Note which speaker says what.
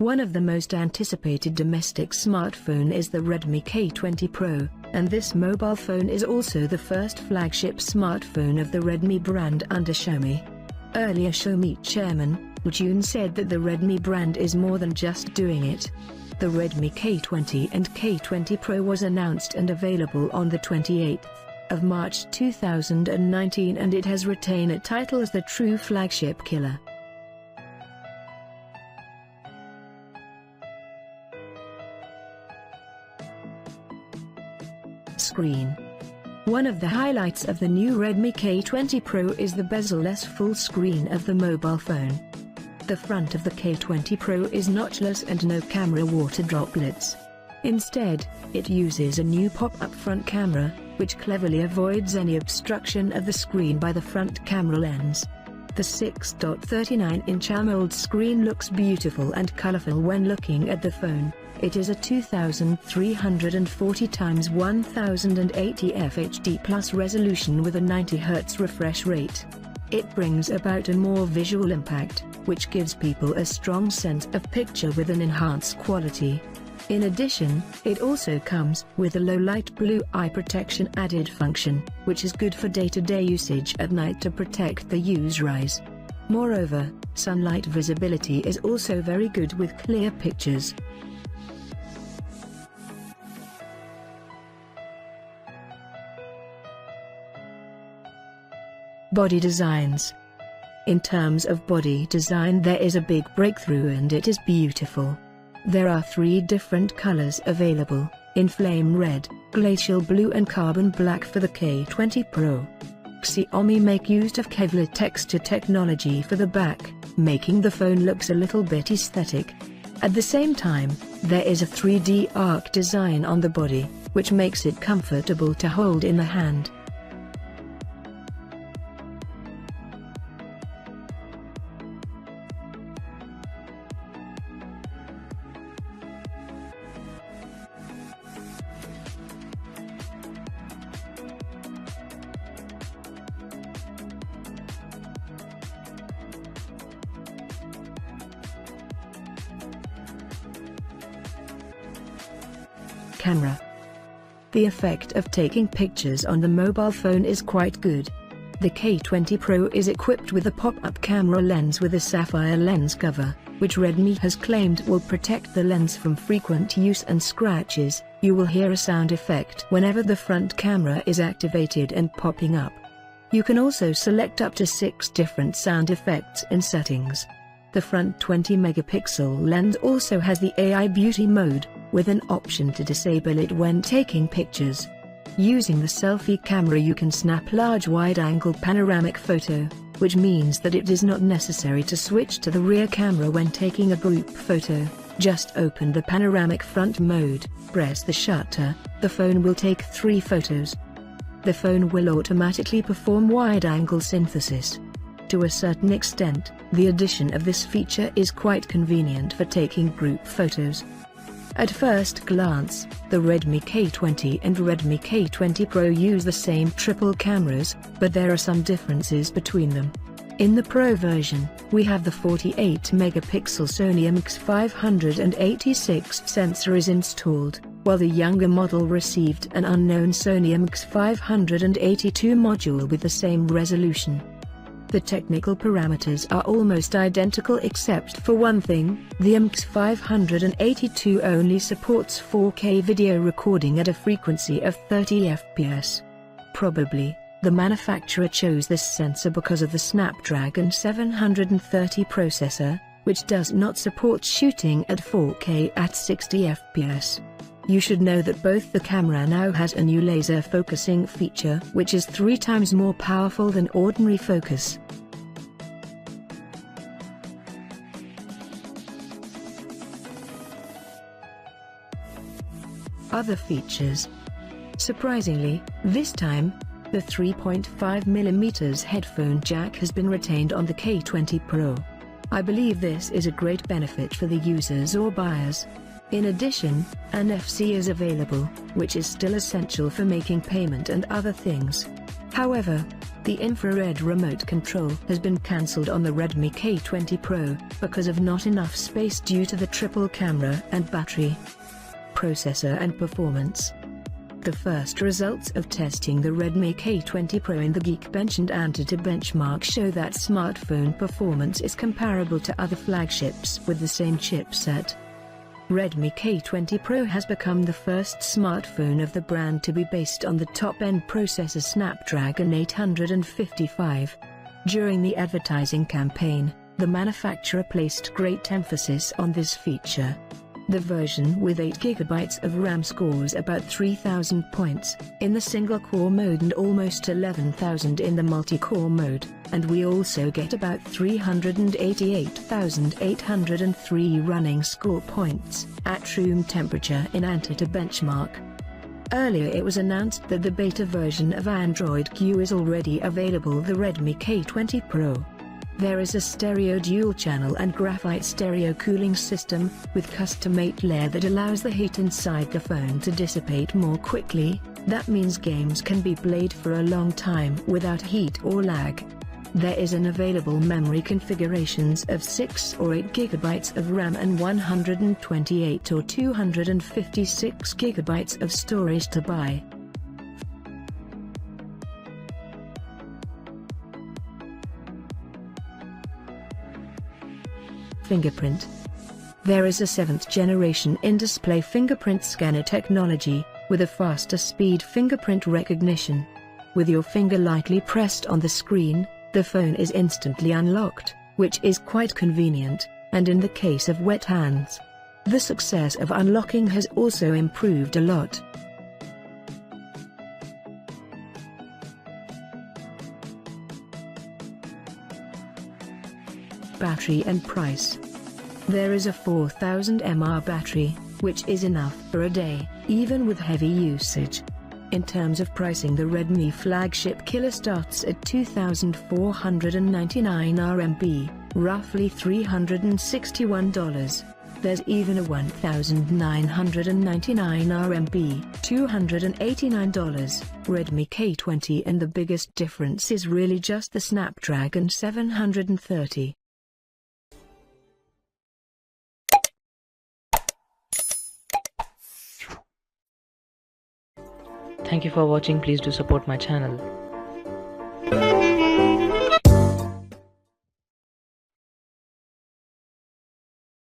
Speaker 1: One of the most anticipated domestic smartphone is the Redmi K20 Pro, and this mobile phone is also the first flagship smartphone of the Redmi brand under Xiaomi. Earlier Xiaomi chairman, Lei Jun said that the Redmi brand is more than just doing it. The Redmi K20 and K20 Pro was announced and available on the 28th of March 2019, and it has retained a title as the true flagship killer. Screen. One of the highlights of the new Redmi K20 Pro is the bezel-less full screen of the mobile phone. The front of the K20 Pro is notchless and no camera water droplets. Instead, it uses a new pop-up front camera, which cleverly avoids any obstruction of the screen by the front camera lens. The 6.39-inch AMOLED screen looks beautiful and colorful when looking at the phone. It is a 2340 x 1080 FHD+ resolution with a 90 Hz refresh rate. It brings about a more visual impact, which gives people a strong sense of picture with an enhanced quality. In addition, it also comes with a low light blue eye protection added function, which is good for day-to-day usage at night to protect the user's eyes. Moreover, sunlight visibility is also very good with clear pictures. Body designs. In terms of body design, there is a big breakthrough and it is beautiful. There are 3 different colors available, in flame red, glacial blue and carbon black for the K20 Pro. Xiaomi make use of Kevlar texture technology for the back, making the phone looks a little bit aesthetic. At the same time, there is a 3D arc design on the body, which makes it comfortable to hold in the hand. Camera. The effect of taking pictures on the mobile phone is quite good. The K20 Pro is equipped with a pop-up camera lens with a sapphire lens cover, which Redmi has claimed will protect the lens from frequent use and scratches. You will hear a sound effect whenever the front camera is activated and popping up. You can also select up to 6 different sound effects in settings. The front 20-megapixel lens also has the AI beauty mode, with an option to disable it when taking pictures. Using the selfie camera you can snap large wide-angle panoramic photo, which means that it is not necessary to switch to the rear camera when taking a group photo. Just open the panoramic front mode, press the shutter, the phone will take 3 photos. The phone will automatically perform wide-angle synthesis. To a certain extent, the addition of this feature is quite convenient for taking group photos. At first glance, the Redmi K20 and Redmi K20 Pro use the same triple cameras, but there are some differences between them. In the Pro version, we have the 48-megapixel Sony IMX586 sensor is installed, while the younger model received an unknown Sony IMX582 module with the same resolution. The technical parameters are almost identical except for one thing: the IMX582 only supports 4K video recording at a frequency of 30 fps. Probably, the manufacturer chose this sensor because of the Snapdragon 730 processor, which does not support shooting at 4K at 60 fps. You should know that both the camera now has a new laser focusing feature which is 3 times more powerful than ordinary focus. Other features. Surprisingly, this time, the 3.5mm headphone jack has been retained on the K20 Pro. I believe this is a great benefit for the users or buyers. In addition, NFC is available, which is still essential for making payment and other things. However, the infrared remote control has been cancelled on the Redmi K20 Pro because of not enough space due to the triple camera and battery, processor and performance. The first results of testing the Redmi K20 Pro in the Geekbench and Antutu benchmark show that smartphone performance is comparable to other flagships with the same chipset. Redmi K20 Pro has become the first smartphone of the brand to be based on the top-end processor Snapdragon 855. During the advertising campaign, the manufacturer placed great emphasis on this feature. The version with 8GB of RAM scores about 3,000 points in the single-core mode and almost 11,000 in the multi-core mode, and we also get about 388,803 running score points at room temperature in Antutu benchmark. Earlier it was announced that the beta version of Android Q is already available, the Redmi K20 Pro. There is a stereo dual-channel and graphite stereo cooling system, with custom-made layer that allows the heat inside the phone to dissipate more quickly. That means games can be played for a long time without heat or lag. There is an available memory configurations of 6 or 8GB of RAM and 128 or 256 GB of storage to buy. Fingerprint. There is a 7th generation in-display fingerprint scanner technology, with a faster speed fingerprint recognition. With your finger lightly pressed on the screen, the phone is instantly unlocked, which is quite convenient, and in the case of wet hands, the success of unlocking has also improved a lot. Battery and price. There is a 4000 mAh battery, which is enough for a day, even with heavy usage. In terms of pricing, the Redmi flagship killer starts at 2,499 RMB, roughly $361. There's even a 1,999 RMB, $289 Redmi K20, and the biggest difference is really just the Snapdragon 730.
Speaker 2: Thank you for watching. Please do support my channel.